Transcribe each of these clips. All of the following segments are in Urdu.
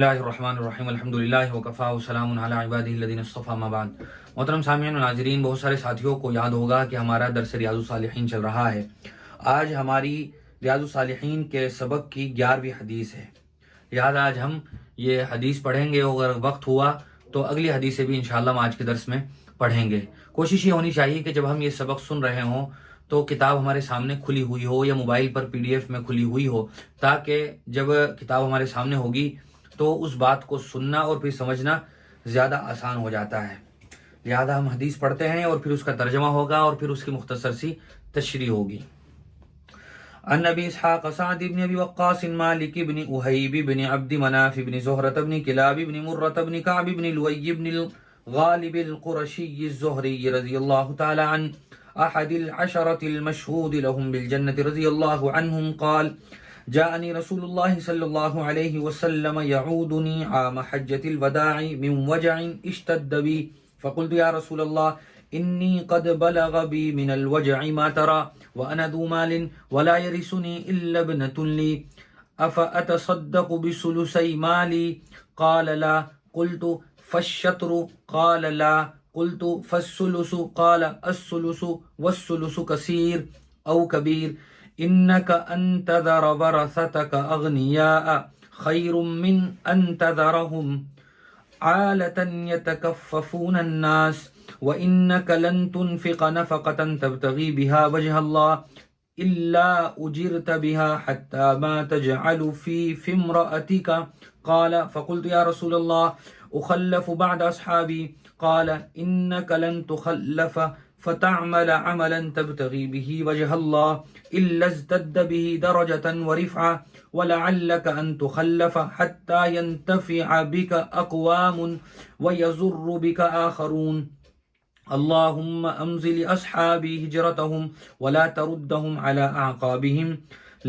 اللہ الرحمن الرحیم الحمدللہ وکفا وسلام علی عبادہ الذین اصطفیٰ اما بعد۔ محترم سامعین و ناظرین، بہت سارے ساتھیوں کو یاد ہوگا کہ ہمارا درس ریاض الصالحین چل رہا ہے۔ آج ہماری ریاض الصالحین کے سبق کی 11ویں حدیث ہے، لہذا آج ہم یہ حدیث پڑھیں گے، اور اگر وقت ہوا تو اگلی حدیثیں بھی انشاءاللہ ہم آج کے درس میں پڑھیں گے۔ کوشش یہ ہونی چاہیے کہ جب ہم یہ سبق سن رہے ہوں تو کتاب ہمارے سامنے کھلی ہوئی ہو یا موبائل پر PDF میں کھلی ہوئی ہو، تاکہ جب کتاب ہمارے سامنے ہوگی تو اس بات کو سننا اور پھر سمجھنا زیادہ آسان ہو جاتا ہے۔ لہذا ہم حدیث پڑھتے ہیں اور پھر اس کا ترجمہ ہوگا اور پھر اس کی مختصر سی تشریح ہوگی۔ عن ابی اسحاق سعد بن ابی وقاص مالک بن احیب بن عبد مناف بن زہرة بن کلاب بن مرة بن کعب بن لؤی بن الغالب القرشی الزہری رضی اللہ تعالی عنہ احد العشرة المشہود لهم بالجنة رضی اللہ عنہم قال جاءني رسول الله صلى الله عليه وسلم يعودني عام حجة الوداع من وجع اشتد بي فقلت يا رسول الله إني قد بلغ بي من الوجع ما ترى وأنا ذو مال ولا يرثني إلا ابنة لي أفأتصدق بثلثي مالي قال لا قلت فالشطر قال لا قلت فالثلث قال الثلث والثلث كثير أو كبير إنك أن تذر ورثتك أغنياء خير من أن تذرهم عالة يتكففون الناس وإنك لن تنفق نفقة تبتغي بها وجه الله إلا أجرت بها حتى ما تجعل في امرأتك قال فقلت يا رسول الله أخلف بعد أصحابي قال إنك لن تخلف فتعمل عملا تبتغي به وجه الله إلا ازدد به درجة ورفعة ولعلك أن تخلف حتى ينتفع بك أقوام ويزر بك آخرون اللهم أمزل أصحابي هجرتهم ولا تردهم على أعقابهم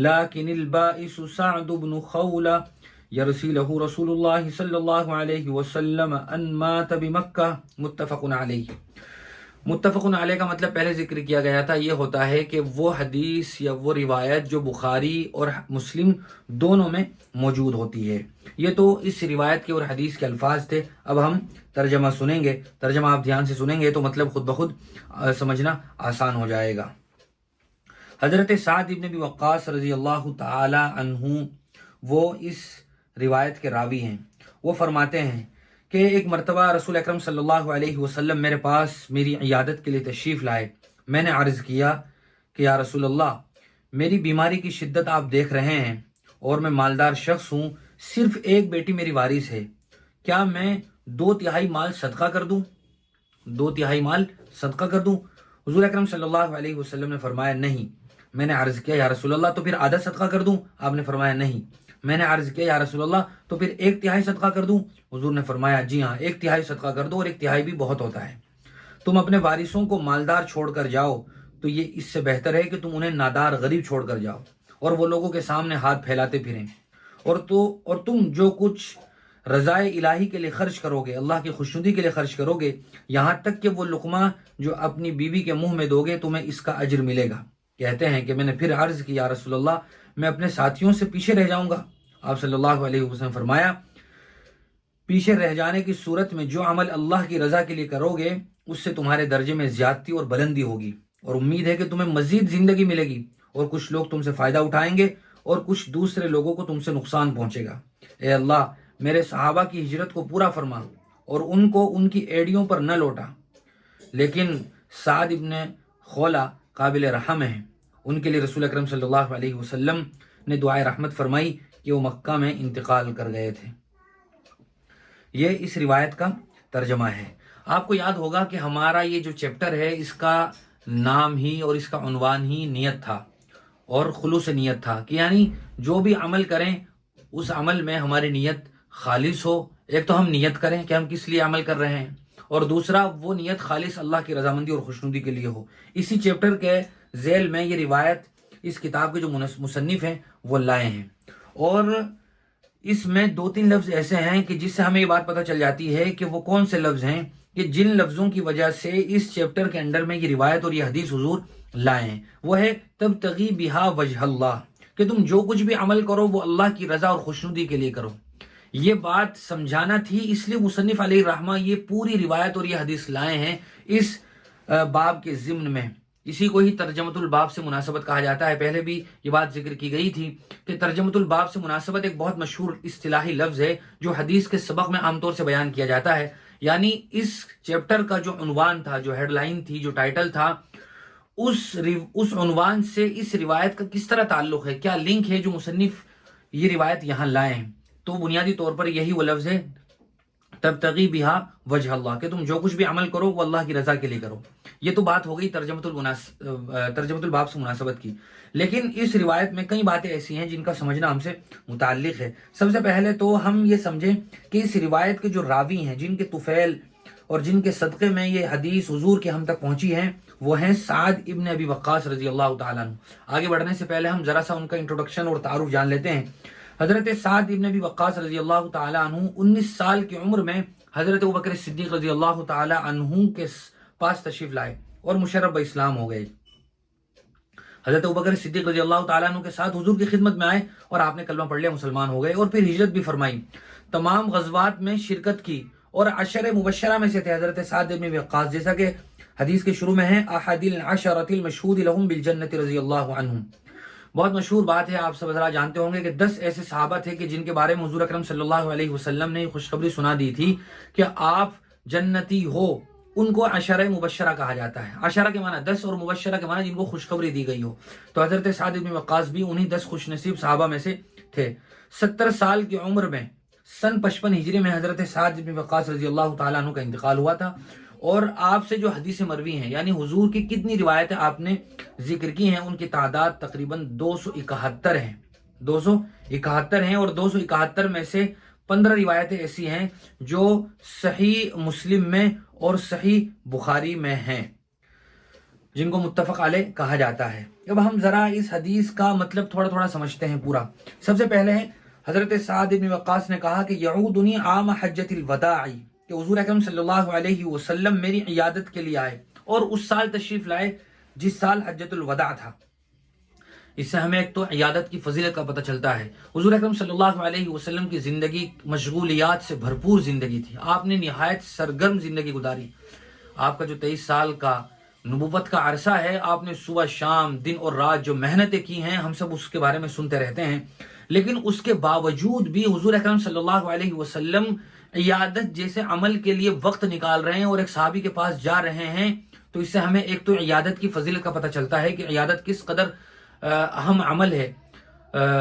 لكن البائس سعد بن خولة يرسله رسول الله صلى الله عليه وسلم أن مات بمكة متفق عليه۔ متفق علیہ کا مطلب پہلے ذکر کیا گیا تھا، یہ ہوتا ہے کہ وہ حدیث یا وہ روایت جو بخاری اور مسلم دونوں میں موجود ہوتی ہے۔ یہ تو اس روایت کے اور حدیث کے الفاظ تھے۔ اب ہم ترجمہ سنیں گے، ترجمہ آپ دھیان سے سنیں گے تو مطلب خود بخود سمجھنا آسان ہو جائے گا۔ حضرت سعد بن ابی وقاص رضی اللہ تعالی عنہ وہ اس روایت کے راوی ہیں۔ وہ فرماتے ہیں کہ ایک مرتبہ رسول اکرم صلی اللہ علیہ وسلم میرے پاس میری عیادت کے لیے تشریف لائے۔ میں نے عرض کیا کہ یا رسول اللہ، میری بیماری کی شدت آپ دیکھ رہے ہیں اور میں مالدار شخص ہوں، صرف ایک بیٹی میری وارث ہے، کیا میں 2/3 مال صدقہ کر دوں؟ 2/3 مال صدقہ کر دوں؟ حضور اکرم صلی اللہ علیہ وسلم نے فرمایا نہیں۔ میں نے عرض کیا یا رسول اللہ تو پھر آدھا صدقہ کر دوں؟ آپ نے فرمایا نہیں۔ میں نے عرض کیا یا رسول اللہ تو پھر 1/3 صدقہ کر دوں؟ حضور نے فرمایا جی ہاں، 1/3 صدقہ کر دو، اور 1/3 بھی بہت ہوتا ہے۔ تم اپنے وارثوں کو مالدار چھوڑ کر جاؤ تو یہ اس سے بہتر ہے کہ تم انہیں نادار غریب چھوڑ کر جاؤ اور وہ لوگوں کے سامنے ہاتھ پھیلاتے پھریں، اور تم جو کچھ رضائے الہی کے لیے خرچ کرو گے، اللہ کی خوشنودی کے لیے خرچ کرو گے، یہاں تک کہ وہ لقمہ جو اپنی بیوی کے منہ میں دو گے تمہیں اس کا اجر ملے گا۔ کہتے ہیں کہ میں نے پھر عرض کی یا رسول اللہ، میں اپنے ساتھیوں سے پیچھے رہ جاؤں گا؟ آپ صلی اللہ علیہ وسلم فرمایا پیچھے رہ جانے کی صورت میں جو عمل اللہ کی رضا کے لیے کرو گے اس سے تمہارے درجے میں زیادتی اور بلندی ہوگی، اور امید ہے کہ تمہیں مزید زندگی ملے گی، اور کچھ لوگ تم سے فائدہ اٹھائیں گے اور کچھ دوسرے لوگوں کو تم سے نقصان پہنچے گا۔ اے اللہ، میرے صحابہ کی ہجرت کو پورا فرما اور ان کو ان کی ایڑیوں پر نہ لوٹا۔ لیکن سعد ابن خولہ قابل رحم ہیں، ان کے لیے رسول اکرم صلی اللہ علیہ وسلم نے دعائے رحمت فرمائی کہ وہ مکہ میں انتقال کر گئے تھے۔ یہ اس روایت کا ترجمہ ہے۔ آپ کو یاد ہوگا کہ ہمارا یہ جو چیپٹر ہے اس کا نام ہی اور اس کا عنوان ہی نیت تھا اور خلوص نیت تھا، کہ یعنی جو بھی عمل کریں اس عمل میں ہماری نیت خالص ہو۔ ایک تو ہم نیت کریں کہ ہم کس لیے عمل کر رہے ہیں، اور دوسرا وہ نیت خالص اللہ کی رضامندی اور خوشنودی کے لیے ہو۔ اسی چیپٹر کے ذیل میں یہ روایت اس کتاب کے جو مصنف ہیں وہ لائے ہیں، اور اس میں 2-3 لفظ ایسے ہیں کہ جس سے ہمیں یہ بات پتہ چل جاتی ہے کہ وہ کون سے لفظ ہیں کہ جن لفظوں کی وجہ سے اس چیپٹر کے اندر میں یہ روایت اور یہ حدیث حضور لائے ہیں۔ وہ ہے تبتغی بہا وجہ اللہ، کہ تم جو کچھ بھی عمل کرو وہ اللہ کی رضا اور خوشنودی کے لیے کرو۔ یہ بات سمجھانا تھی، اس لیے مصنف علیہ الرحمہ یہ پوری روایت اور یہ حدیث لائے ہیں اس باب کے ضمن میں۔ اسی کو ہی ترجمۃ الباب سے مناسبت کہا جاتا ہے۔ پہلے بھی یہ بات ذکر کی گئی تھی کہ ترجمۃ الباب سے مناسبت ایک بہت مشہور اصطلاحی لفظ ہے جو حدیث کے سبق میں عام طور سے بیان کیا جاتا ہے، یعنی اس چیپٹر کا جو عنوان تھا، جو ہیڈ لائن تھی، جو ٹائٹل تھا، اس عنوان سے اس روایت کا کس طرح تعلق ہے، کیا لنک ہے جو مصنف یہ روایت یہاں لائے ہیں۔ تو بنیادی طور پر یہی وہ لفظ ہے تبتغی بہا وجہ اللہ، کہ تم جو کچھ بھی عمل کرو وہ اللہ کی رضا کے لیے کرو۔ یہ تو بات ہو گئی ترجمۃ الباب سے مناسبت کی، لیکن اس روایت میں کئی باتیں ایسی ہیں جن کا سمجھنا ہم سے متعلق ہے۔ سب سے پہلے تو ہم یہ سمجھیں کہ اس روایت کے جو راوی ہیں، جن کے طفیل اور جن کے صدقے میں یہ حدیث حضور کے ہم تک پہنچی ہیں، وہ ہیں سعد ابن ابی وقاص رضی اللہ تعالیٰ عنہ۔ آگے بڑھنے سے پہلے ہم ذرا سا ان کا انٹروڈکشن اور تعارف جان لیتے ہیں۔ حضرت سعد ابن ابی وقاص رضی اللہ تعالیٰ عنہ 19 سال کی عمر میں حضرت ابوبکر صدیق رضی اللہ تعالیٰ عنہ کے پاس تشریف لائے اور مشرف اسلام ہو گئے۔ حضرت ابوبکر صدیق رضی اللہ تعالیٰ عنہ کے ساتھ حضور کی خدمت میں آئے اور آپ نے کلمہ پڑھ لیا، مسلمان ہو گئے، اور پھر ہجرت بھی فرمائی، تمام غزوات میں شرکت کی، اور عشر مبشرہ میں سے تھے حضرت سعد ابن ابی وقاص، جیسا کہ حدیث کے شروع میں ہے احد العشرۃ المشہود لهم بالجنۃ رضی اللہ عنہم۔ بہت مشہور بات ہے، آپ سب حضرات جانتے ہوں گے کہ 10 ایسے صحابہ تھے کہ جن کے بارے میں حضور اکرم صلی اللہ علیہ وسلم نے خوشخبری سنا دی تھی کہ آپ جنتی ہو، ان کو عشرہ مبشرہ کہا جاتا ہے۔ عشرہ کے معنی 10 اور مبشرہ کے معنی جن کو خوشخبری دی گئی ہو، تو حضرت سعد بن وقاص بھی انہی 10 خوش نصیب صحابہ میں سے تھے۔ 70 سال کی عمر میں سن 55 ہجری میں حضرت سعد بن وقاص رضی اللہ تعالیٰ عنہ کا انتقال ہوا تھا، اور آپ سے جو حدیث مروی ہیں، یعنی حضور کی کتنی روایتیں آپ نے ذکر کی ہیں، ان کی تعداد تقریباً 271 ہیں۔ 271 ہیں، اور 271 میں سے 15 روایتیں ایسی ہیں جو صحیح مسلم میں اور صحیح بخاری میں ہیں، جن کو متفق علیہ کہا جاتا ہے۔ اب ہم ذرا اس حدیث کا مطلب تھوڑا سمجھتے ہیں پورا۔ سب سے پہلے حضرت سعد بن وقاص نے کہا کہ یعودنی عام حجۃ الوداع، کہ حضور اکرم صلی اللہ علیہ وسلم میری عیادت کے لیے آئے اور اس سال تشریف لائے جس سال حجۃ الوداع تھا۔ اس سے ہمیں ایک تو عیادت کی فضیلت کا پتہ چلتا ہے۔ حضور اکرم صلی اللہ علیہ وسلم کی زندگی مشغولیات سے بھرپور زندگی تھی، آپ نے نہایت سرگرم زندگی گزاری۔ آپ کا جو 23 سال کا نبوت کا عرصہ ہے، آپ نے صبح شام دن اور رات جو محنتیں کی ہیں، ہم سب اس کے بارے میں سنتے رہتے ہیں، لیکن اس کے باوجود بھی حضور اکرم صلی اللہ علیہ وسلم عیادت جیسے عمل کے لیے وقت نکال رہے ہیں اور ایک صحابی کے پاس جا رہے ہیں، تو اس سے ہمیں ایک تو عیادت کی فضیلت کا پتہ چلتا ہے کہ عیادت کس قدر اہم عمل ہے،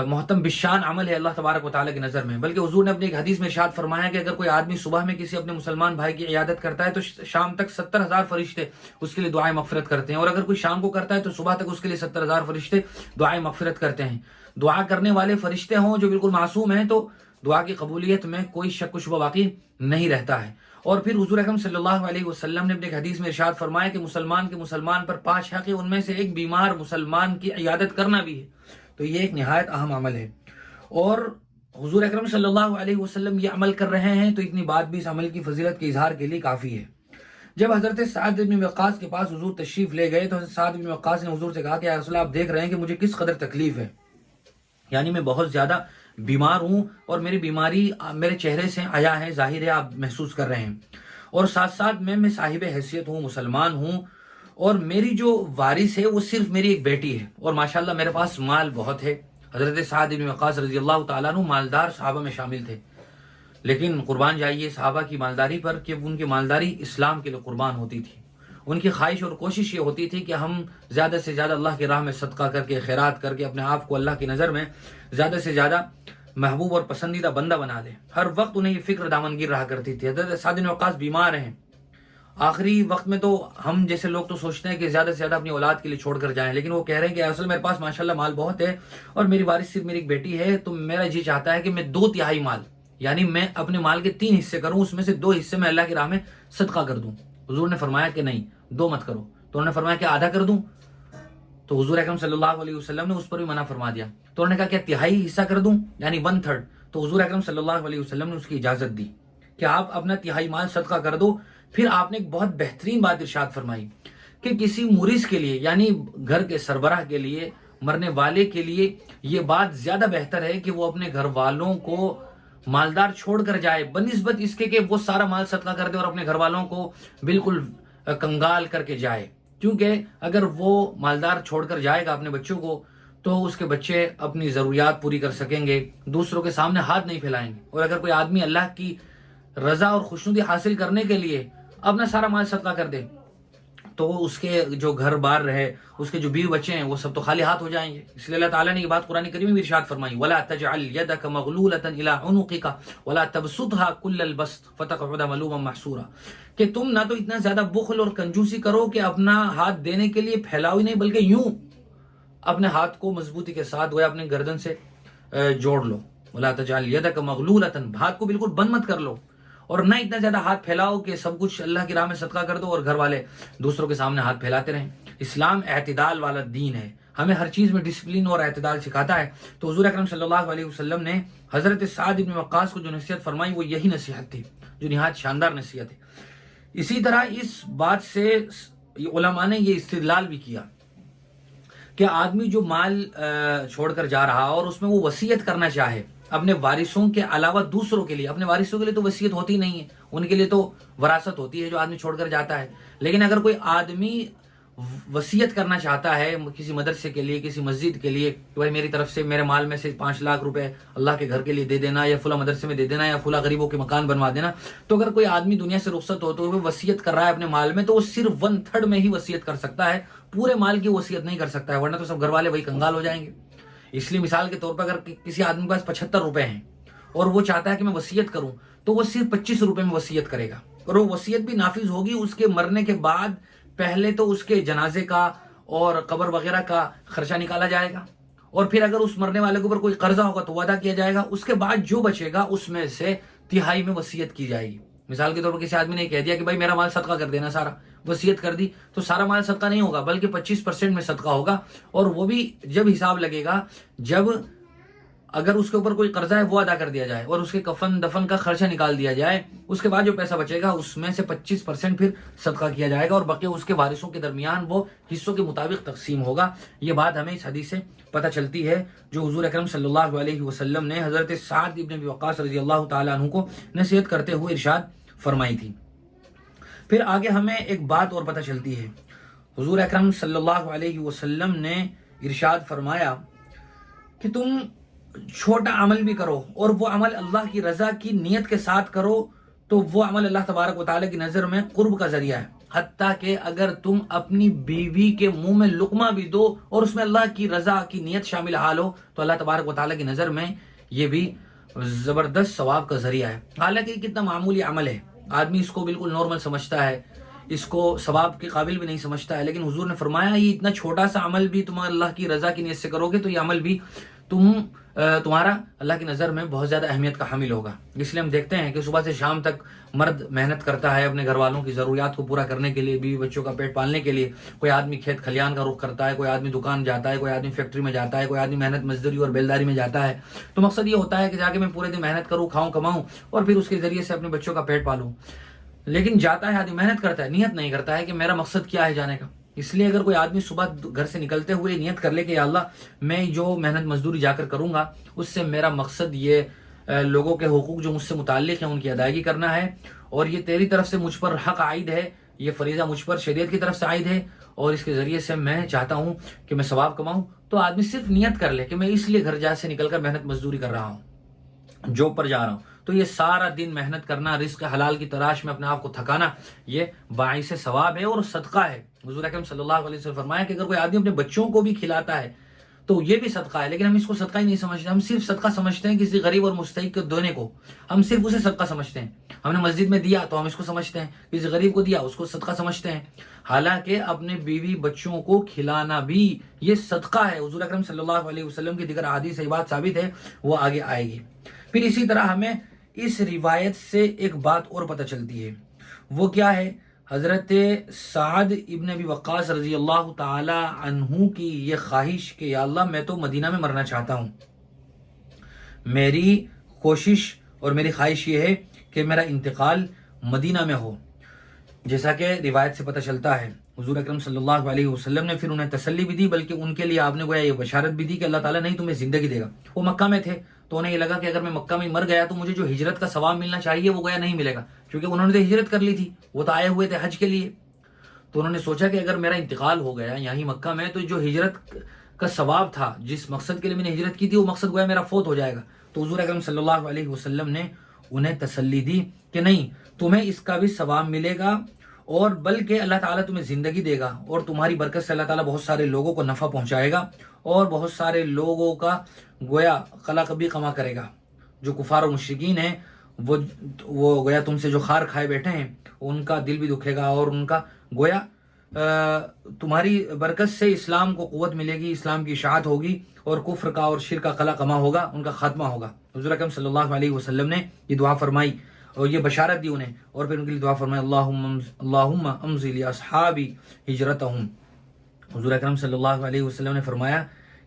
محتم بشان عمل ہے اللہ تبارک و تعالیٰ کی نظر میں۔ بلکہ حضور نے اپنی ایک حدیث میں ارشاد فرمایا کہ اگر کوئی آدمی صبح میں کسی اپنے مسلمان بھائی کی عیادت کرتا ہے تو شام تک 70,000 فرشتے اس کے لیے دعائیں مغفرت کرتے ہیں، اور اگر کوئی شام کو کرتا ہے تو صبح تک اس کے لیے 70,000 فرشتے دعائیں مغفرت کرتے ہیں۔ دعا کرنے والے فرشتے ہوں جو بالکل معصوم ہیں تو دعا کی قبولیت میں کوئی شک و شبہ باقی نہیں رہتا ہے۔ اور پھر حضور اکرم صلی اللہ علیہ وسلم نے اپنے ایک حدیث میں ارشاد فرمایا کہ مسلمان کے مسلمان پر 5 حق ہے، ان میں سے ایک بیمار مسلمان کی عیادت کرنا بھی ہے، تو یہ ایک نہایت اہم عمل ہے۔ اور حضور اکرم صلی اللہ علیہ وسلم یہ عمل کر رہے ہیں تو اتنی بات بھی اس عمل کی فضیلت کے اظہار کے لیے کافی ہے۔ جب حضرت سعد بن وقاص کے پاس حضور تشریف لے گئے تو حضرت سعد بن وقاص نے حضور سے کہا کہ یا رسول اللہ، آپ دیکھ رہے ہیں کہ مجھے کس قدر تکلیف ہے، یعنی میں بہت زیادہ بیمار ہوں، اور میری بیماری میرے چہرے سے عیا ہے، ظاہر ہے آپ محسوس کر رہے ہیں، اور ساتھ ساتھ میں صاحب حیثیت ہوں، مسلمان ہوں، اور میری جو وارث ہے وہ صرف میری ایک بیٹی ہے، اور ماشاءاللہ میرے پاس مال بہت ہے۔ حضرت سعد بن وقاص رضی اللہ تعالیٰ عنہ مالدار صحابہ میں شامل تھے، لیکن قربان جائیے صحابہ کی مالداری پر کہ ان کی مالداری اسلام کے لیے قربان ہوتی تھی۔ ان کی خواہش اور کوشش یہ ہوتی تھی کہ ہم زیادہ سے زیادہ اللہ کی راہ میں صدقہ کر کے، خیرات کر کے اپنے آپ کو اللہ کی نظر میں زیادہ سے زیادہ محبوب اور پسندیدہ بندہ بنا لیں۔ ہر وقت انہیں یہ فکر دامنگیر رہا کرتی تھی۔ حضرت سعد بن وقاص بیمار ہیں، آخری وقت میں تو ہم جیسے لوگ تو سوچتے ہیں کہ زیادہ سے زیادہ اپنی اولاد کے لیے چھوڑ کر جائیں، لیکن وہ کہہ رہے ہیں کہ اصل میرے پاس ماشاءاللہ مال بہت ہے اور میری وارث صرف میری ایک بیٹی ہے، تو میرا جی چاہتا ہے کہ میں 2/3 مال، یعنی میں اپنے مال کے 3 حصے کروں، اس میں سے 2 حصے میں اللہ کی راہ میں صدقہ کر دوں۔ حضور نے فرمایا کہ نہیں، 2 مت کرو، تو انہوں نے فرمایا کہ آدھا کر دوں، تو حضور اکرم صلی اللہ علیہ وسلم نے اس پر بھی منع فرما دیا، تو انہوں نے کہا کہ 1/3 حصہ کر دوں، یعنی 1/3، تو حضور اکرم صلی اللہ علیہ وسلم نے اس کی اجازت دی کہ آپ اپنا 1/3 مال صدقہ کر دو۔ پھر آپ نے ایک بہت بہترین بات ارشاد فرمائی کہ کسی مورث کے لیے، یعنی گھر کے سربراہ کے لیے، مرنے والے کے لیے یہ بات زیادہ بہتر ہے کہ وہ اپنے گھر والوں کو مالدار چھوڑ کر جائے بنسبت اس کے کہ وہ سارا مال صدقہ کر دے اور اپنے گھر والوں کو بالکل کنگال کر کے جائے. کیونکہ اگر وہ مالدار چھوڑ کر جائے گا اپنے بچوں کو تو اس کے بچے اپنی ضروریات پوری کر سکیں گے, دوسروں کے سامنے ہاتھ نہیں پھیلائیں گے. اور اگر کوئی آدمی اللہ کی رضا اور خوشنودی حاصل کرنے کے لیے اپنا سارا مال صدقہ کر دے تو اس کے جو گھر بار رہے, اس کے جو بیوی بچے ہیں, وہ سب تو خالی ہاتھ ہو جائیں گے. اس لیے اللہ تعالیٰ نے یہ بات قرآن کریم میں ارشاد فرمائی, وَلَا تَجْعَلْ يَدَكَ مَغْلُولَةً إِلَىٰ عُنُقِكَ وَلَا تَبْسُطْهَا كُلَّ الْبَسْطِ فَتَقْعُدَ مَلُومًا مَحْسُورًا, کہ تم نہ تو اتنا زیادہ بخل اور کنجوسی کرو کہ اپنا ہاتھ دینے کے لیے پھیلاؤ ہی نہیں, بلکہ یوں اپنے ہاتھ کو مضبوطی کے ساتھ گویا اپنے گردن سے جوڑ لو. وَلَا تَجْعَلْ يَدَكَ مَغْلُولَةً, ہاتھ کو بالکل بند مت کر لو, اور نہ اتنا زیادہ ہاتھ پھیلاؤ کہ سب کچھ اللہ کی راہ میں صدقہ کر دو اور گھر والے دوسروں کے سامنے ہاتھ پھیلاتے رہیں. اسلام اعتدال والا دین ہے, ہمیں ہر چیز میں ڈسپلن اور اعتدال سکھاتا ہے. تو حضور اکرم صلی اللہ علیہ وسلم نے حضرت سعد بن وقاص کو جو نصیحت فرمائی وہ یہی نصیحت تھی, جو نہایت شاندار نصیحت ہے. اسی طرح اس بات سے علماء نے یہ استدلال بھی کیا کہ آدمی جو مال چھوڑ کر جا رہا اور اس میں وہ وصیت کرنا چاہے اپنے وارثوں کے علاوہ دوسروں کے لیے, اپنے وارثوں کے لیے تو وصیت ہوتی نہیں ہے, ان کے لیے تو وراثت ہوتی ہے جو آدمی چھوڑ کر جاتا ہے. لیکن اگر کوئی آدمی وصیت کرنا چاہتا ہے کسی مدرسے کے لیے, کسی مسجد کے لیے, کہ بھائی میری طرف سے میرے مال میں سے 5 لاکھ روپے اللہ کے گھر کے لیے دے دینا, یا فلاں مدرسے میں دے دینا, یا فلاں غریبوں کے مکان بنوا دینا, تو اگر کوئی آدمی دنیا سے رخصت ہوتے ہوئے وصیت کر رہا ہے اپنے مال میں تو وہ صرف 1/3 میں ہی وصیت کر سکتا ہے, پورے مال کی وصیت نہیں کر سکتا ہے, ورنہ تو سب گھر والے وہی کنگال ہو جائیں گے. اس لیے مثال کے طور پر اگر کسی آدمی کے پاس 75 روپے ہیں اور وہ چاہتا ہے کہ میں وصیت کروں تو وہ صرف 25 روپے میں وصیت کرے گا, اور وہ وصیت بھی نافذ ہوگی اس کے مرنے کے بعد. پہلے تو اس کے جنازے کا اور قبر وغیرہ کا خرچہ نکالا جائے گا, اور پھر اگر اس مرنے والے کے اوپر کوئی قرضہ ہوگا تو وہ ادا کیا جائے گا. اس کے بعد جو بچے گا اس میں سے 1/3 میں وصیت کی جائے گی. مثال کے طور پر کسی آدمی نے کہہ دیا کہ بھائی میرا مال صدقہ کر دینا سارا, وصیت کر دی, تو سارا مال صدقہ نہیں ہوگا بلکہ 25% میں صدقہ ہوگا, اور وہ بھی جب حساب لگے گا جب اگر اس کے اوپر کوئی قرضہ ہے وہ ادا کر دیا جائے اور اس کے کفن دفن کا خرچہ نکال دیا جائے, اس کے بعد جو پیسہ بچے گا اس میں سے 25% پھر صدقہ کیا جائے گا, اور باقی اس کے وارثوں کے درمیان وہ حصوں کے مطابق تقسیم ہوگا. یہ بات ہمیں اس حدیث سے پتہ چلتی ہے جو حضور اکرم صلی اللہ علیہ وسلم نے حضرت سعد ابن ابی وقاص رضی اللہ تعالیٰ عنہ کو نصیحت کرتے ہوئے ارشاد فرمائی تھی. پھر آگے ہمیں ایک بات اور پتہ چلتی ہے, حضور اکرم صلی اللہ علیہ وسلم نے ارشاد فرمایا کہ تم چھوٹا عمل بھی کرو اور وہ عمل اللہ کی رضا کی نیت کے ساتھ کرو تو وہ عمل اللہ تبارک و تعالیٰ کی نظر میں قرب کا ذریعہ ہے. حتیٰ کہ اگر تم اپنی بیوی کے منہ میں لقمہ بھی دو اور اس میں اللہ کی رضا کی نیت شامل حال ہو تو اللہ تبارک و تعالیٰ کی نظر میں یہ بھی زبردست ثواب کا ذریعہ ہے. حالانکہ یہ کتنا معمولی عمل ہے, آدمی اس کو بالکل نارمل سمجھتا ہے, اس کو ثواب کے قابل بھی نہیں سمجھتا ہے, لیکن حضور نے فرمایا یہ اتنا چھوٹا سا عمل بھی تم اللہ کی رضا کی نیت سے کرو گے تو یہ عمل بھی تمہارا اللہ کی نظر میں بہت زیادہ اہمیت کا حامل ہوگا. اس لیے ہم دیکھتے ہیں کہ صبح سے شام تک مرد محنت کرتا ہے اپنے گھر والوں کی ضروریات کو پورا کرنے کے لیے, بیوی بچوں کا پیٹ پالنے کے لیے. کوئی آدمی کھیت کھلیان کا رخ کرتا ہے, کوئی آدمی دکان جاتا ہے, کوئی آدمی فیکٹری میں جاتا ہے, کوئی آدمی محنت مزدوری اور بیلداری میں جاتا ہے. تو مقصد یہ ہوتا ہے کہ جا کے میں پورے دن محنت کروں, کھاؤں, کماؤں اور پھر اس کے ذریعے سے اپنے بچوں کا پیٹ پالوں. لیکن جاتا ہے آدمی, محنت کرتا ہے, نیت نہیں کرتا ہے کہ میرا مقصد کیا ہے جانے کا. اس لیے اگر کوئی آدمی صبح گھر سے نکلتے ہوئے نیت کر لے کہ یا اللہ میں جو محنت مزدوری جا کر کروں گا اس سے میرا مقصد یہ لوگوں کے حقوق جو مجھ سے متعلق ہیں ان کی ادائیگی کرنا ہے, اور یہ تیری طرف سے مجھ پر حق عائد ہے, یہ فریضہ مجھ پر شریعت کی طرف سے عائد ہے, اور اس کے ذریعے سے میں چاہتا ہوں کہ میں ثواب کماؤں. تو آدمی صرف نیت کر لے کہ میں اس لیے گھر جا سے نکل کر محنت مزدوری کر رہا ہوں, جاب پر جا رہا ہوں, تو یہ سارا دن محنت کرنا, رزق حلال کی تلاش میں اپنے آپ کو تھکانا, یہ باعث ثواب ہے اور صدقہ ہے. حضور اکرم صلی اللہ علیہ وسلم فرمایا کہ اگر کوئی آدمی اپنے بچوں کو بھی کھلاتا ہے تو یہ بھی صدقہ ہے, لیکن ہم اس کو صدقہ ہی نہیں سمجھتے. ہم صرف صدقہ سمجھتے ہیں کسی غریب اور مستحق کو دینے کو, ہم صرف اسے صدقہ سمجھتے ہیں. ہم نے مسجد میں دیا تو ہم اس کو سمجھتے ہیں, کسی غریب کو دیا اس کو صدقہ سمجھتے ہیں. حالانکہ اپنے بیوی بچوں کو کھلانا بھی یہ صدقہ ہے. حضور اکرم صلی اللہ علیہ وسلم کی دیگر احادیث سے یہ بات ثابت ہے, وہ آگے آئے گی. پھر اسی طرح ہمیں اس روایت سے ایک بات اور پتہ چلتی ہے, وہ کیا ہے؟ حضرت سعد ابن ابی وقاص رضی اللہ تعالی عنہ کی یہ خواہش کہ یا اللہ میں تو مدینہ میں مرنا چاہتا ہوں, میری کوشش اور میری خواہش یہ ہے کہ میرا انتقال مدینہ میں ہو. جیسا کہ روایت سے پتہ چلتا ہے حضور اکرم صلی اللہ علیہ وسلم نے پھر انہیں تسلی بھی دی, بلکہ ان کے لیے آپ نے گویا یہ بشارت بھی دی کہ اللہ تعالیٰ نہیں تمہیں زندگی دے گا. وہ مکہ میں تھے تو انہیں یہ لگا کہ اگر میں مکہ میں مر گیا تو مجھے جو ہجرت کا ثواب ملنا چاہیے وہ گویا نہیں ملے گا، کیونکہ انہوں نے تو ہجرت کر لی تھی، وہ تو آئے ہوئے تھے حج کے لیے۔ تو انہوں نے سوچا کہ اگر میرا انتقال ہو گیا یہیں مکہ میں تو جو ہجرت کا ثواب تھا، جس مقصد کے لیے میں نے ہجرت کی تھی، وہ مقصد گویا میرا فوت ہو جائے گا۔ تو حضور اکرم صلی اللہ علیہ وسلم نے انہیں تسلی دی کہ نہیں، تمہیں اس کا بھی ثواب ملے گا، اور بلکہ اللہ تعالیٰ تمہیں زندگی دے گا، اور تمہاری برکت سے اللہ تعالیٰ بہت سارے لوگوں کو نفع پہنچائے گا، اور بہت سارے لوگوں کا گویا قلا کبھی کما کرے گا۔ جو کفار و مشرکین ہیں وہ گویا تم سے جو خار کھائے بیٹھے ہیں، ان کا دل بھی دکھے گا، اور ان کا گویا تمہاری برکت سے اسلام کو قوت ملے گی، اسلام کی اشاعت ہوگی، اور کفر کا اور شرک کا قلع کما ہوگا، ان کا خاتمہ ہوگا۔ حضور اکرم صلی اللہ علیہ وسلم نے یہ دعا فرمائی اور یہ بشارت دی انہیں، اور پھر ان کے لیے دعا فرمائی اللہم امضی لاصحابی ہجرتہم۔ حضور اکرم صلی اللہ علیہ وسلم نے فرمایا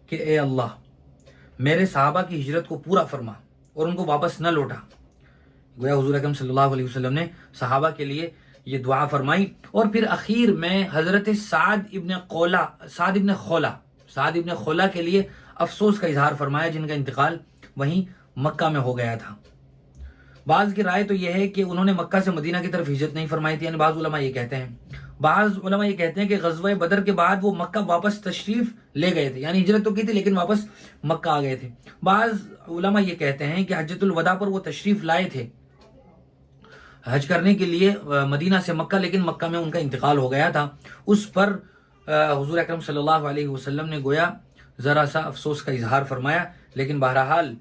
کہ اے اللہ میرے صحابہ کی ہجرت کو پورا فرما اور ان کو واپس نہ لوٹا۔ گویا حضور اکرم صلی اللہ علیہ وسلم نے صحابہ کے لیے یہ دعا فرمائی، اور پھر اخیر میں حضرت سعد ابن خولہ کے لیے افسوس کا اظہار فرمایا، جن کا انتقال وہیں مکہ میں ہو گیا تھا۔ بعض کی رائے تو یہ ہے کہ انہوں نے مکہ سے مدینہ کی طرف ہجرت نہیں فرمائی تھی، یعنی بعض علماء یہ کہتے ہیں کہ غزوہ بدر کے بعد وہ مکہ واپس تشریف لے گئے تھے، یعنی ہجرت تو کی تھی لیکن واپس مکہ آ گئے تھے۔ بعض علماء یہ کہتے ہیں کہ حجۃ الوداع پر وہ تشریف لائے تھے حج کرنے کے لیے مدینہ سے مکہ، لیکن مکہ میں ان کا انتقال ہو گیا تھا۔ اس پر حضور اکرم صلی اللہ علیہ وسلم نے گویا ذرا سا افسوس کا اظہار فرمایا، لیکن بہرحال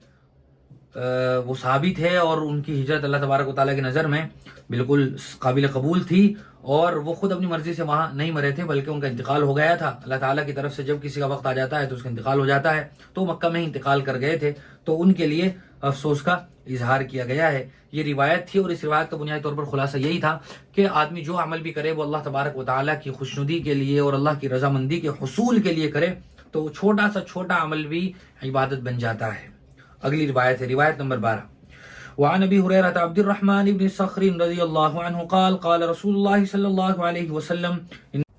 وہ صحابی تھے، اور ان کی ہجرت اللہ تبارک و تعالیٰ کی نظر میں بالکل قابل قبول تھی، اور وہ خود اپنی مرضی سے وہاں نہیں مرے تھے، بلکہ ان کا انتقال ہو گیا تھا۔ اللہ تعالیٰ کی طرف سے جب کسی کا وقت آ جاتا ہے تو اس کا انتقال ہو جاتا ہے، تو مکہ میں ہی انتقال کر گئے تھے، تو ان کے لیے افسوس کا اظہار کیا گیا ہے۔ یہ روایت تھی، اور اس روایت کا بنیادی طور پر خلاصہ یہی تھا کہ آدمی جو عمل بھی کرے وہ اللہ تبارک و تعالیٰ کی خوشنودی کے لیے اور اللہ کی رضامندی کے حصول کے لیے کرے، تو چھوٹا سا چھوٹا عمل بھی عبادت بن جاتا ہے۔ اگلی روایت ہے روایت نمبر 12۔ وعن ابي هريره عبد الرحمن بن صخر رضي الله عنه قال قال رسول الله صلى الله عليه وسلم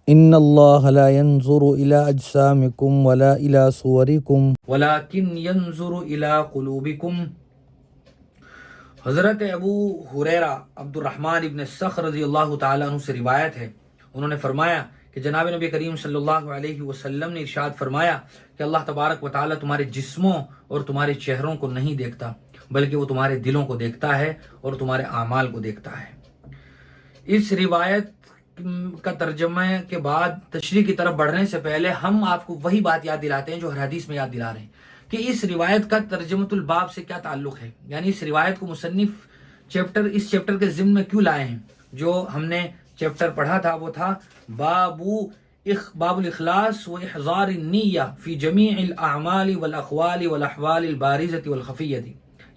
ان الله لا ينظر الى اجسامكم ولا الى صوركم ولكن ينظر الى قلوبكم۔ حضرت ابو ہریرہ عبد الرحمن ابن صخر رضی اللہ تعالیٰ عنہ سے روایت ہے، انہوں نے فرمایا کہ جناب نبی کریم صلی اللہ علیہ وسلم نے ارشاد فرمایا کہ اللہ تبارک و تعالیٰ تمہارے جسموں اور تمہارے چہروں کو نہیں دیکھتا، بلکہ وہ تمہارے دلوں کو دیکھتا ہے اور تمہارے اعمال کو دیکھتا ہے۔ اس روایت کا ترجمہ کے بعد تشریح کی طرف بڑھنے سے پہلے ہم آپ کو وہی بات یاد دلاتے ہیں جو ہر حدیث میں یاد دلا رہے ہیں کہ اس روایت کا ترجمۃ الباب سے کیا تعلق ہے، یعنی اس روایت کو مصنف اس چیپٹر کے ضمن میں کیوں لائے ہیں۔ جو ہم نے چیپٹر پڑھا تھا وہ تھا باب الاخلاص و احضار النیہ فی جمیع الاعمال والاقوال والاحوال البارزۃ والخفیۃ،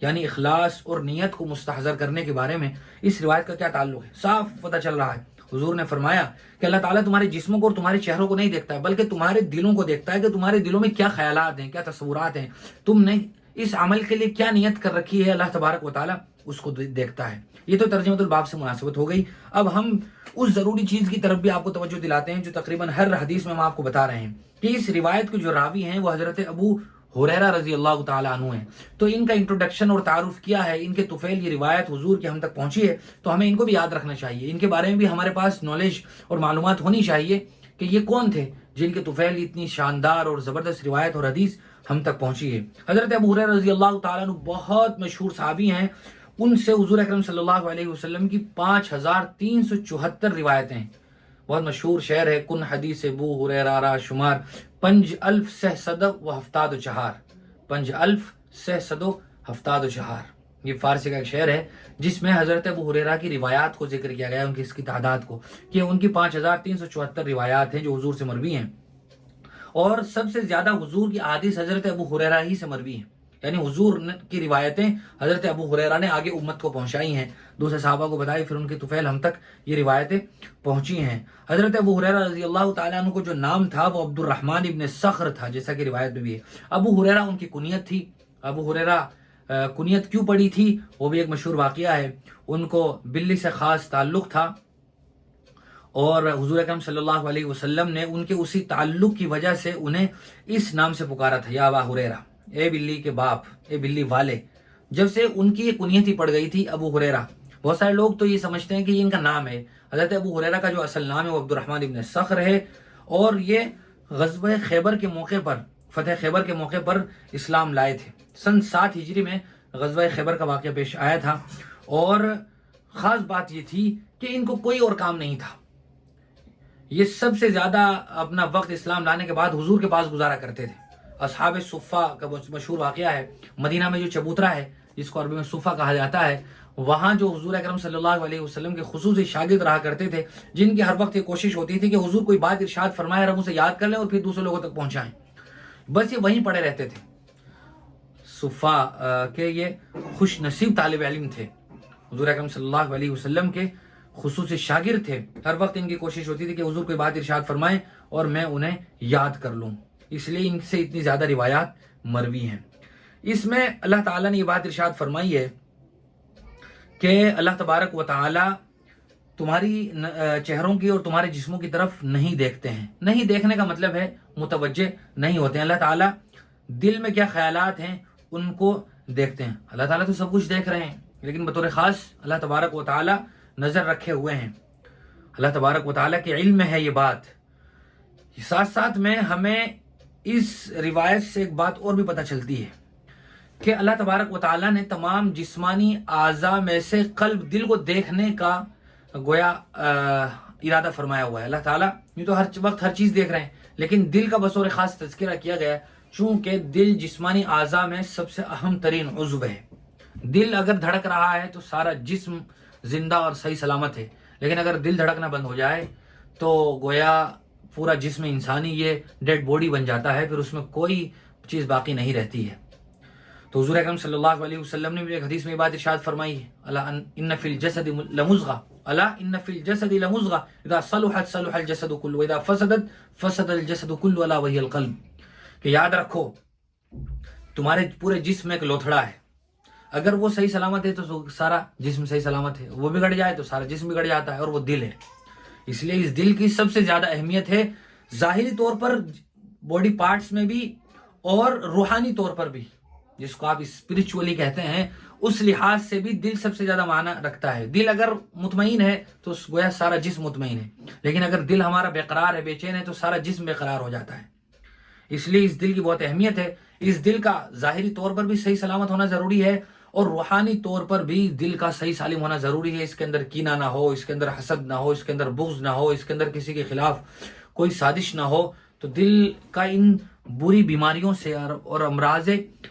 یعنی اخلاص اور نیت کو مستحضر کرنے کے بارے میں اس روایت کا کیا تعلق ہے۔ صاف پتہ چل رہا ہے، حضور نے فرمایا کہ اللہ تعالیٰ تمہارے جسموں کو اور تمہارے چہروں کو نہیں دیکھتا ہے، بلکہ تمہارے دلوں کو دیکھتا ہے کہ تمہارے دلوں میں کیا خیالات ہیں، کیا تصورات ہیں، تم نے اس عمل کے لیے کیا نیت کر رکھی ہے، اللہ تبارک و تعالیٰ اس کو دیکھتا ہے۔ یہ تو ترجمۃ الباب سے مناسبت ہو گئی۔ اب ہم اس ضروری چیز کی طرف بھی آپ کو توجہ دلاتے ہیں جو تقریباً ہر حدیث میں ہم آپ کو بتا رہے ہیں کہ اس روایت کے جو راوی ہیں وہ حضرت ابو ہریرہ رضی اللہ تعالیٰ عنہ ہیں۔ تو ان کا انٹروڈکشن اور تعارف کیا ہے، ان کے طفیل یہ روایت حضور کی ہم تک پہنچی ہے، تو ہمیں ان کو بھی یاد رکھنا چاہیے، ان کے بارے میں بھی ہمارے پاس نالج اور معلومات ہونی چاہیے کہ یہ کون تھے جن کے طفیل اتنی شاندار اور زبردست روایت اور حدیث ہم تک پہنچی ہے۔ حضرت ابو ہریرہ رضی اللہ تعالیٰ عنہ بہت مشہور صحابی ہیں، ان سے حضور اکرم صلی اللہ علیہ وسلم کی 5374 روایتیں، بہت مشہور شعر ہے کن حدیث ابو ہریرہ را شمار 5174 5174 یہ فارسی کا ایک شعر ہے جس میں حضرت ابو ہریرہ کی روایات کو ذکر کیا گیا ہے، ان کی اس کی تعداد کو، کہ ان کی 5374 روایات ہیں جو حضور سے مروی ہیں، اور سب سے زیادہ حضور کی احادیث حضرت ابو ہریرہ ہی سے مروی ہیں، یعنی حضور کی روایتیں حضرت ابو ہریرہ نے آگے امت کو پہنچائی ہیں، دوسرے صحابہ کو بتائی، پھر ان کے طفیل ہم تک یہ روایتیں پہنچی ہیں۔ حضرت ابو ہریرہ رضی اللہ تعالیٰ عنہ کو جو نام تھا وہ عبد الرحمن ابن صخر تھا، جیسا کہ روایت میں بھی ہے۔ ابو ہریرہ ان کی کنیت تھی۔ ابو ہریرہ کنیت کیوں پڑی تھی وہ بھی ایک مشہور واقعہ ہے۔ ان کو بلی سے خاص تعلق تھا، اور حضور اکرم صلی اللہ علیہ وسلم نے ان کے اسی تعلق کی وجہ سے انہیں اس نام سے پکارا تھا، یا ابا ہریرہ، اے بلی کے باپ، اے بلی والے، جب سے ان کی یہ کنیت ہی پڑ گئی تھی ابو ہریرہ. بہت سارے لوگ تو یہ سمجھتے ہیں کہ یہ ان کا نام ہے. حضرت ابو ہریرہ کا جو اصل نام ہے وہ عبد الرحمن ابن صخر ہے، اور یہ غزوہ خیبر کے موقع پر، فتح خیبر کے موقع پر اسلام لائے تھے. سن 7 ہجری میں غزوہ خیبر کا واقعہ پیش آیا تھا، اور خاص بات یہ تھی کہ ان کو کوئی اور کام نہیں تھا. یہ سب سے زیادہ اپنا وقت اسلام لانے کے بعد حضور کے پاس گزارا کرتے تھے. اصحاب صفہ کا مشہور واقعہ ہے، مدینہ میں جو چبوترا ہے جس کو عربی میں صفہ کہا جاتا ہے، وہاں جو حضور اکرم صلی اللہ علیہ وسلم کے خصوصی شاگرد رہا کرتے تھے، جن کی ہر وقت یہ کوشش ہوتی تھی کہ حضور کوئی بات ارشاد فرمائے اور ہم اسے یاد کر لیں اور پھر دوسرے لوگوں تک پہنچائیں. بس یہ وہیں پڑے رہتے تھے. صفہ کے یہ خوش نصیب طالب علم تھے، حضور اکرم صلی اللہ علیہ وسلم کے خصوصی شاگرد تھے. ہر وقت ان کی کوشش ہوتی تھی کہ حضور کوئی بات ارشاد فرمائیں اور میں انہیں یاد کر لوں. اس لیے ان سے اتنی زیادہ روایات مروی ہیں. اس میں اللہ تعالیٰ نے یہ بات ارشاد فرمائی ہے کہ اللہ تبارک و تعالیٰ تمہاری چہروں کی اور تمہارے جسموں کی طرف نہیں دیکھتے ہیں. نہیں دیکھنے کا مطلب ہے متوجہ نہیں ہوتے ہیں. اللہ تعالیٰ دل میں کیا خیالات ہیں ان کو دیکھتے ہیں. اللہ تعالیٰ تو سب کچھ دیکھ رہے ہیں، لیکن بطور خاص اللہ تبارک و تعالیٰ نظر رکھے ہوئے ہیں. اللہ تبارک و تعالیٰ کے علم میں ہے یہ بات. ساتھ ساتھ میں ہمیں اس روایت سے ایک بات اور بھی پتہ چلتی ہے کہ اللہ تبارک و تعالیٰ نے تمام جسمانی اعضاء میں سے قلب، دل کو دیکھنے کا گویا ارادہ فرمایا ہوا ہے. اللہ تعالیٰ یہ تو ہر وقت ہر چیز دیکھ رہے ہیں، لیکن دل کا بطور خاص تذکرہ کیا گیا ہے، چونکہ دل جسمانی اعضاء میں سب سے اہم ترین عضو ہے. دل اگر دھڑک رہا ہے تو سارا جسم زندہ اور صحیح سلامت ہے، لیکن اگر دل دھڑکنا بند ہو جائے تو گویا پورا جسم انسانی یہ ڈیڈ باڈی بن جاتا ہے، پھر اس میں کوئی چیز باقی نہیں رہتی ہے. تو حضور اکرم صلی اللہ علیہ وسلم نے بھی ایک حدیث میں یہ بات ارشاد فرمائی ہے، الا ان فی الجسد لمضغہ، الا ان فی الجسد لمضغہ اذا صلحت صلح الجسد كله واذا فسدت فسد الجسد كله الا وهي القلب. کہ یاد رکھو تمہارے پورے جسم میں ایک لوتھڑا ہے، اگر وہ صحیح سلامت ہے تو سارا جسم صحیح سلامت ہے، وہ بگڑ جائے تو سارا جسم بگڑ جاتا ہے، اور وہ دل ہے. اس لیے اس دل کی سب سے زیادہ اہمیت ہے، ظاہری طور پر باڈی پارٹس میں بھی اور روحانی طور پر بھی، جس کو آپ اسپرچولی کہتے ہیں، اس لحاظ سے بھی دل سب سے زیادہ معنی رکھتا ہے. دل اگر مطمئن ہے تو گویا سارا جسم مطمئن ہے، لیکن اگر دل ہمارا بے قرار ہے، بے چین ہے، تو سارا جسم بے قرار ہو جاتا ہے. اس لیے اس دل کی بہت اہمیت ہے. اس دل کا ظاہری طور پر بھی صحیح سلامت ہونا ضروری ہے، اور روحانی طور پر بھی دل کا صحیح سالم ہونا ضروری ہے. اس کے اندر کینہ نہ ہو، اس کے اندر حسد نہ ہو، اس کے اندر بغض نہ ہو، اس کے اندر کسی کے خلاف کوئی سازش نہ ہو. تو دل کا ان بری بیماریوں سے اور امراض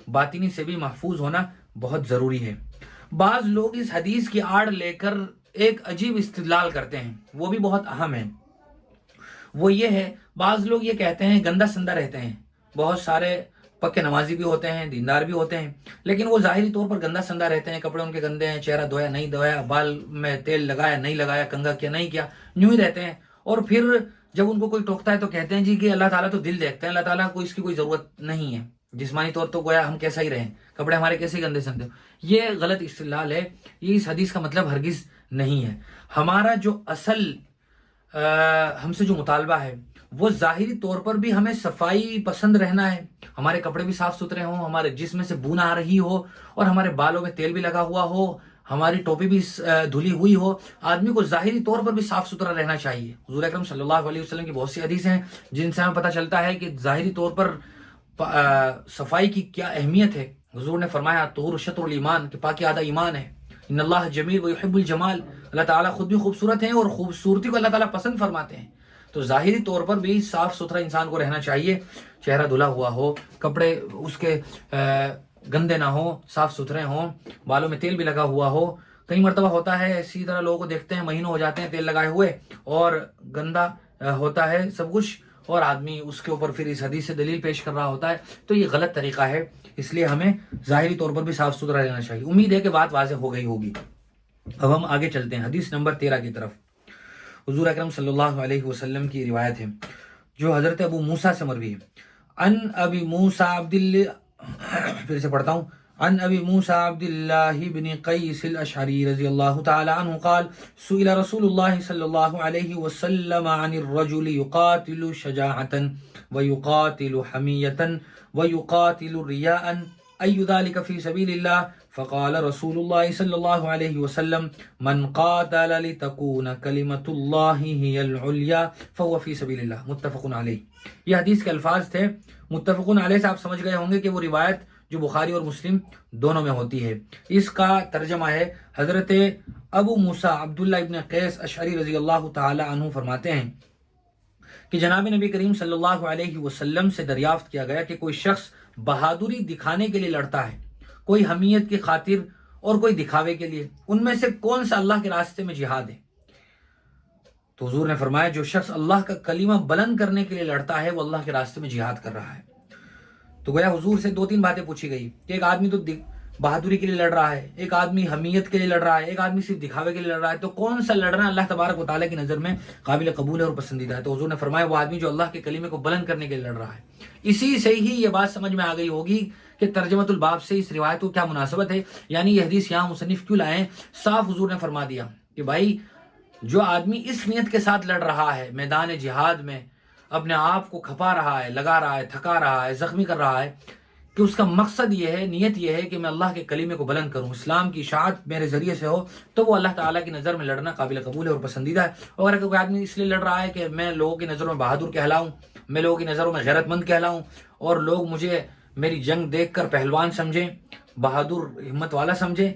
باطنی سے بھی محفوظ ہونا بہت ضروری ہے. بعض لوگ اس حدیث کی آڑ لے کر ایک عجیب استدلال کرتے ہیں، وہ بھی بہت اہم ہے. وہ یہ ہے، بعض لوگ یہ کہتے ہیں گندہ سندہ رہتے ہیں، بہت سارے پکے نمازی بھی ہوتے ہیں، دیندار بھی ہوتے ہیں، لیکن وہ ظاہری طور پر گندہ سندہ رہتے ہیں، کپڑے ان کے گندے ہیں، چہرہ دھویا نہیں دھویا، بال میں تیل لگایا نہیں لگایا، کنگھا کیا نہیں کیا، یوں ہی رہتے ہیں. اور پھر جب ان کو کوئی ٹوکتا ہے تو کہتے ہیں جی کہ اللہ تعالیٰ تو دل دیکھتے ہیں، اللہ تعالیٰ کو اس کی کوئی ضرورت نہیں ہے، جسمانی طور تو گویا ہم کیسا ہی رہیں، کپڑے ہمارے کیسے گندے سندے. یہ غلط استدلال ہے. یہ اس حدیث کا مطلب ہرگز نہیں ہے. ہمارا جو اصل ہم سے جو مطالبہ ہے وہ ظاہری طور پر بھی ہمیں صفائی پسند رہنا ہے، ہمارے کپڑے بھی صاف ستھرے ہوں، ہمارے جسم سے بو نہ آ رہی ہو، اور ہمارے بالوں میں تیل بھی لگا ہوا ہو، ہماری ٹوپی بھی دھلی ہوئی ہو. آدمی کو ظاہری طور پر بھی صاف ستھرا رہنا چاہیے. حضور اکرم صلی اللہ علیہ وسلم کی بہت سی حدیث ہیں جن سے ہمیں پتہ چلتا ہے کہ ظاہری طور پر صفائی کی کیا اہمیت ہے. حضور نے فرمایا طہور شطر الایمان، کہ پاکی آدھا ایمان ہے. ان اللہ جمیل و یحب الجمال، اللہ تعالیٰ خود بھی خوبصورت ہیں اور خوبصورتی کو اللہ تعالیٰ پسند فرماتے ہیں. تو ظاہری طور پر بھی صاف ستھرا انسان کو رہنا چاہیے، چہرہ دھلا ہوا ہو، کپڑے اس کے گندے نہ ہوں، صاف ستھرے ہوں، بالوں میں تیل بھی لگا ہوا ہو. کئی مرتبہ ہوتا ہے اسی طرح لوگوں کو دیکھتے ہیں مہینوں ہو جاتے ہیں تیل لگائے ہوئے اور گندا ہوتا ہے سب کچھ، اور آدمی اس کے اوپر پھر اس حدیث سے دلیل پیش کر رہا ہوتا ہے. تو یہ غلط طریقہ ہے. اس لیے ہمیں ظاہری طور پر بھی صاف ستھرا رہنا چاہیے. امید ہے کہ بات واضح ہو گئی ہوگی. اب ہم آگے چلتے ہیں حدیث نمبر 13 کی طرف. حضور اکرم صلی اللہ علیہ وسلم کی روایت ہے جو حضرت ابو موسیٰ سے مروی ہے. ان ابی موسیٰ عبد اللہ، پھر سے پڑھتا ہوں، عن ابی موسى عبد الله بن قيس الاشعري رضی اللہ تعالی عنہ قال سئل رسول اللہ صلی اللہ علیہ وسلم عن الرجل يقاتل شجاعة ويقاتل حمية ويقاتل رياء أي ذلك في سبيل الله فقال رسول الله صلى الله عليه وسلم من قاتل لتكون كلمة الله هي العليا فهو في سبيل الله متفق علیہ. یہ حدیث کے الفاظ تھے. متفقون علیہ سے آپ سمجھ گئے ہوں گے کہ وہ روایت جو بخاری اور مسلم دونوں میں ہوتی ہے. اس کا ترجمہ ہے حضرت ابو موسیٰ عبداللہ ابن قیس اشعری رضی اللہ تعالی عنہ فرماتے ہیں کہ جناب نبی کریم صلی اللہ علیہ وسلم سے دریافت کیا گیا کہ کوئی شخص بہادری دکھانے کے لیے لڑتا ہے, کوئی حمیت کی خاطر اور کوئی دکھاوے کے لیے, ان میں سے کون سا اللہ کے راستے میں جہاد ہے؟ تو حضور نے فرمایا جو شخص اللہ کا کلمہ بلند کرنے کے لیے لڑتا ہے وہ اللہ کے راستے میں جہاد کر رہا ہے. تو گویا حضور سے 2-3 باتیں پوچھی گئی کہ ایک آدمی تو بہادری کے لیے لڑ رہا ہے, ایک آدمی حمیت کے لیے لڑ رہا ہے, ایک آدمی صرف دکھاوے کے لیے لڑ رہا ہے, تو کون سا لڑنا اللہ تبارک و تعالیٰ کی نظر میں قابل قبول ہے اور پسندیدہ ہے؟ تو حضور نے فرمایا وہ آدمی جو اللہ کے کلمے کو بلند کرنے کے لیے لڑ رہا ہے. اسی سے ہی یہ بات سمجھ میں آ گئی ہوگی کہ ترجمۃ الباب سے اس روایت کو کیا مناسبت ہے, یعنی یہ حدیث یہاں مصنف کیوں لائے. صاف حضور نے فرما دیا کہ بھائی جو آدمی اس نیت کے ساتھ لڑ رہا ہے, میدان جہاد میں اپنے آپ کو کھپا رہا ہے, لگا رہا ہے, تھکا رہا ہے, زخمی کر رہا ہے, کہ اس کا مقصد یہ ہے, نیت یہ ہے کہ میں اللہ کے کلمے کو بلند کروں, اسلام کی اشاعت میرے ذریعے سے ہو, تو وہ اللہ تعالیٰ کی نظر میں لڑنا قابل قبول ہے اور پسندیدہ ہے. اور اگر کوئی آدمی اس لیے لڑ رہا ہے کہ میں لوگوں کی نظروں میں بہادر کہلاؤں, میں لوگوں کی نظروں میں غیرت مند کہلاؤں, اور لوگ مجھے میری جنگ دیکھ کر پہلوان سمجھیں, بہادر ہمت والا سمجھیں,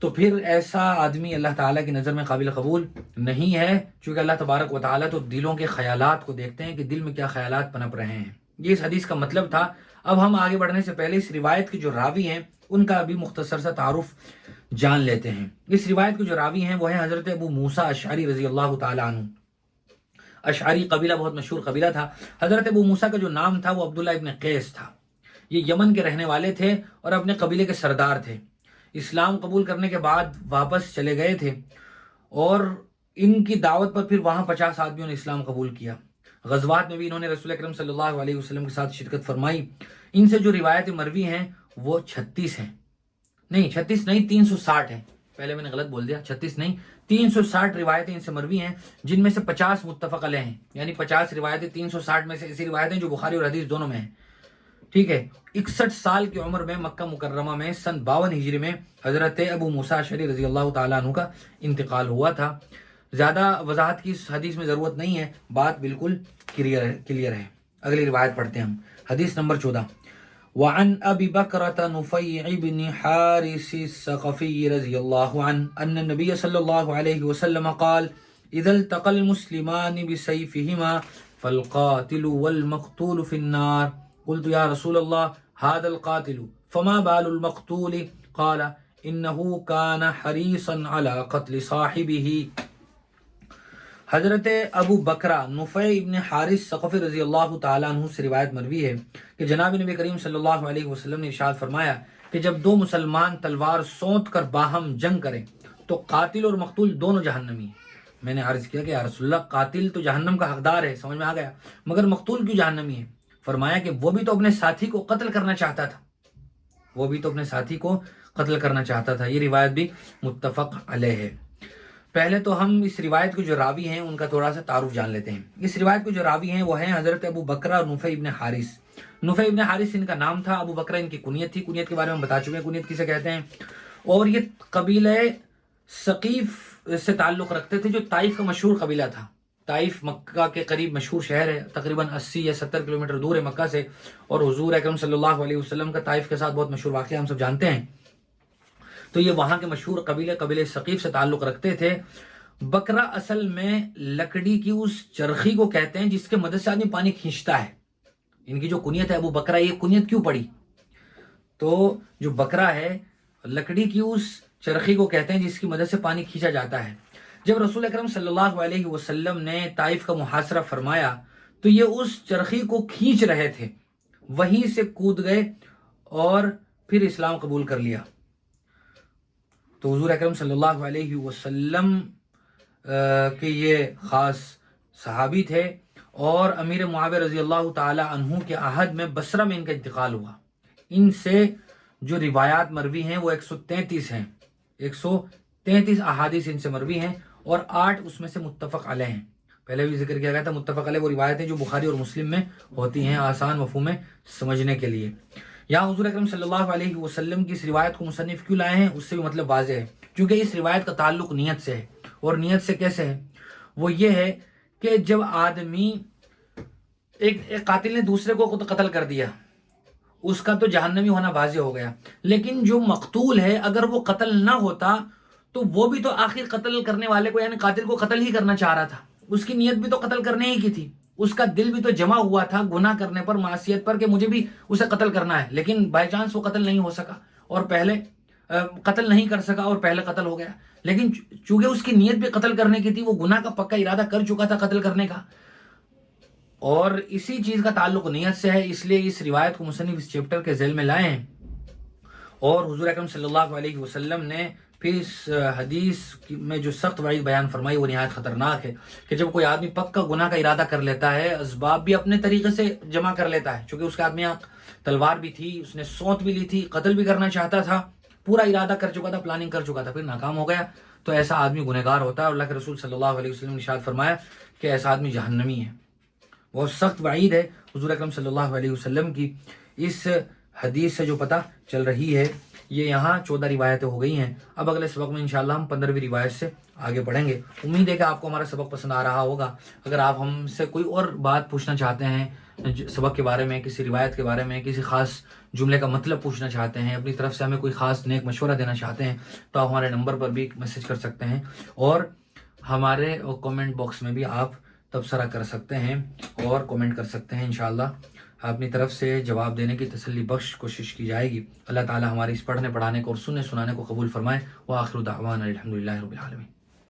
تو پھر ایسا آدمی اللہ تعالیٰ کی نظر میں قابل قبول نہیں ہے, چونکہ اللہ تبارک و تعالیٰ تو دلوں کے خیالات کو دیکھتے ہیں کہ دل میں کیا خیالات پنپ رہے ہیں. یہ اس حدیث کا مطلب تھا. اب ہم آگے بڑھنے سے پہلے اس روایت کے جو راوی ہیں ان کا بھی مختصر سا تعارف جان لیتے ہیں. اس روایت کے جو راوی ہیں وہ ہیں حضرت ابو موسیٰ اشعری رضی اللہ تعالی عنہ. اشعری قبیلہ بہت مشہور قبیلہ تھا. حضرت ابو موسیٰ کا جو نام تھا وہ عبداللہ ابن قیس تھا. یہ یمن کے رہنے والے تھے اور اپنے قبیلے کے سردار تھے. اسلام قبول کرنے کے بعد واپس چلے گئے تھے اور ان کی دعوت پر پھر وہاں 50 آدمیوں نے اسلام قبول کیا. غزوات میں بھی انہوں نے رسول اکرم صلی اللہ علیہ وسلم کے ساتھ شرکت فرمائی. ان سے جو روایتیں مروی ہیں وہ 36 ہیں. نہیں 36 نہیں 360 ہیں. پہلے میں نے غلط بول دیا, 36 نہیں 360 روایتیں ان سے مروی ہیں, جن میں سے 50 متفق علیہ ہیں. یعنی 50 روایتیں 360 میں سے ایسی روایتیں جو بخاری اور حدیث دونوں میں ہیں. ٹھیک ہے. 61 سال کی عمر میں مکہ مکرمہ میں سن 52 ہجری میں حضرت ابو موسیٰ اشعری رضی اللہ تعالیٰ عنہ کا انتقال ہوا تھا. زیادہ وضاحت کی اس حدیث میں ضرورت نہیں ہے, بات بالکل کلیئر ہے. اگلی روایت پڑھتے ہیں ہم. حدیث نمبر 14. وعن ابی بکرۃ نفیع بن حارث الثقفی رضی اللہ عنہ ان النبی صلی اللہ علیہ وسلم قال اذا التقى المسلمان بسيفهما فالقاتل والمقتول في النار. قلت يا رسول الله هذا القاتل فما بال المقتول؟ قال انه كان حريصا على قتل صاحبه. حضرت ابو بکرہ نفیع ابن حارث ثقفی رضی اللہ تعالیٰ عنہ سے روایت مروی ہے کہ جناب نبی کریم صلی اللہ علیہ وسلم نے ارشاد فرمایا کہ جب دو مسلمان تلوار سونت کر باہم جنگ کریں تو قاتل اور مقتول دونوں جہنمی ہیں. میں نے عرض کیا کہ یا رسول اللہ قاتل تو جہنم کا حقدار ہے, سمجھ میں آ گیا, مگر مقتول کیوں جہنمی ہے؟ فرمایا کہ وہ بھی تو اپنے ساتھی کو قتل کرنا چاہتا تھا, وہ بھی تو اپنے ساتھی کو قتل کرنا چاہتا تھا. یہ روایت بھی متفق علیہ ہے. پہلے تو ہم اس روایت کے جو راوی ہیں ان کا تھوڑا سا تعارف جان لیتے ہیں. اس روایت کے جو راوی ہیں وہ ہیں حضرت ابو بکرہ نفیع ابن حارث. نفیع ابن حارث ان کا نام تھا, ابو بکرہ ان کی کنیت تھی. کنیت کے بارے میں بتا چکے ہیں کنیت کسے کہتے ہیں. اور یہ قبیلہ ثقیف سے تعلق رکھتے تھے جو طائف کا مشہور قبیلہ تھا. طائف مکہ کے قریب مشہور شہر ہے, تقریباً 80 یا 70 کلومیٹر دور ہے مکہ سے, اور حضور اکرم صلی اللہ علیہ وسلم کا طائف کے ساتھ بہت مشہور واقعہ ہم سب جانتے ہیں. تو یہ وہاں کے مشہور قبیلے ثقیف سے تعلق رکھتے تھے. بکرا اصل میں لکڑی کی اس چرخی کو کہتے ہیں جس کے مدد سے آدمی پانی کھینچتا ہے. ان کی جو کنیت ہے ابو بکرا, یہ کنیت کیوں پڑی؟ تو جو بکرا ہے لکڑی کی اس چرخی کو کہتے ہیں جس کی مدد سے پانی کھینچا جاتا ہے. جب رسول اکرم صلی اللہ علیہ وسلم نے طائف کا محاصرہ فرمایا تو یہ اس چرخی کو کھینچ رہے تھے, وہیں سے کود گئے اور پھر اسلام قبول کر لیا. تو حضور اکرم صلی اللہ علیہ وسلم کہ یہ خاص صحابی تھے, اور امیر معاویہ رضی اللہ تعالی عنہ کے عہد میں بصرہ میں ان کا انتقال ہوا. ان سے جو روایات مروی ہیں وہ 133 ہیں، 133 احادیث ان سے مروی ہیں اور 8 اس میں سے متفق علیہ ہیں۔ پہلے بھی ذکر کیا گیا تھا متفق علیہ وہ روایتیں جو بخاری اور مسلم میں ہوتی ہیں، آسان مفہوم میں سمجھنے کے لیے۔ یہاں حضور اکرم صلی اللہ علیہ وسلم کی اس روایت کو مصنف کیوں لائے ہیں اس سے بھی مطلب واضح ہے، کیونکہ اس روایت کا تعلق نیت سے ہے۔ اور نیت سے کیسے ہے؟ وہ یہ ہے کہ جب آدمی ایک قاتل نے دوسرے کو قتل کر دیا، اس کا تو جہنمی ہونا واضح ہو گیا، لیکن جو مقتول ہے اگر وہ قتل نہ ہوتا تو وہ بھی تو آخر قتل کرنے والے کو یعنی قاتل کو قتل ہی کرنا چاہ رہا تھا، اس کی نیت بھی تو قتل کرنے ہی کی تھی، اس کا دل بھی تو جمع ہوا تھا گناہ کرنے پر، معصیت پر، کہ مجھے بھی اسے قتل کرنا ہے، لیکن بائی چانس وہ قتل نہیں ہو سکا اور پہلے قتل نہیں کر سکا اور پہلے قتل ہو گیا، لیکن چونکہ اس کی نیت بھی قتل کرنے کی تھی، وہ گناہ کا پکا ارادہ کر چکا تھا قتل کرنے کا، اور اسی چیز کا تعلق نیت سے ہے، اس لیے اس روایت کو مصنف اس چیپٹر کے ذیل میں لائے ہیں۔ اور حضور اکرم صلی اللہ علیہ وسلم نے پھر اس حدیث میں جو سخت وعید بیان فرمائی وہ نہایت خطرناک ہے کہ جب کوئی آدمی پکا گناہ کا ارادہ کر لیتا ہے، اسباب بھی اپنے طریقے سے جمع کر لیتا ہے، چونکہ اس کے آدمی یہاں تلوار بھی تھی، اس نے سونت بھی لی تھی، قتل بھی کرنا چاہتا تھا، پورا ارادہ کر چکا تھا، پلاننگ کر چکا تھا، پھر ناکام ہو گیا، تو ایسا آدمی گنہگار ہوتا ہے۔ اللہ کے رسول صلی اللہ علیہ وسلم نے ارشاد فرمایا کہ ایسا آدمی جہنمی ہے۔ بہت سخت وعید ہے حضور اکرم صلی اللہ علیہ وسلم کی اس حدیث سے جو پتہ چل رہی ہے۔ یہ یہاں 14 روایتیں ہو گئی ہیں۔ اب اگلے سبق میں انشاءاللہ ہم 15ویں روایت سے آگے بڑھیں گے۔ امید ہے کہ آپ کو ہمارا سبق پسند آ رہا ہوگا۔ اگر آپ ہم سے کوئی اور بات پوچھنا چاہتے ہیں سبق کے بارے میں، کسی روایت کے بارے میں، کسی خاص جملے کا مطلب پوچھنا چاہتے ہیں، اپنی طرف سے ہمیں کوئی خاص نیک مشورہ دینا چاہتے ہیں، تو آپ ہمارے نمبر پر بھی میسج کر سکتے ہیں اور ہمارے کامنٹ باکس میں بھی آپ تبصرہ کر سکتے ہیں اور کامنٹ کر سکتے ہیں۔ انشاءاللہ اپنی طرف سے جواب دینے کی تسلی بخش کوشش کی جائے گی۔ اللہ تعالی ہمارے اس پڑھنے پڑھانے کو اور سننے سنانے کو قبول فرمائے۔ وآخر دعوانا الحمدللہ رب العالمین۔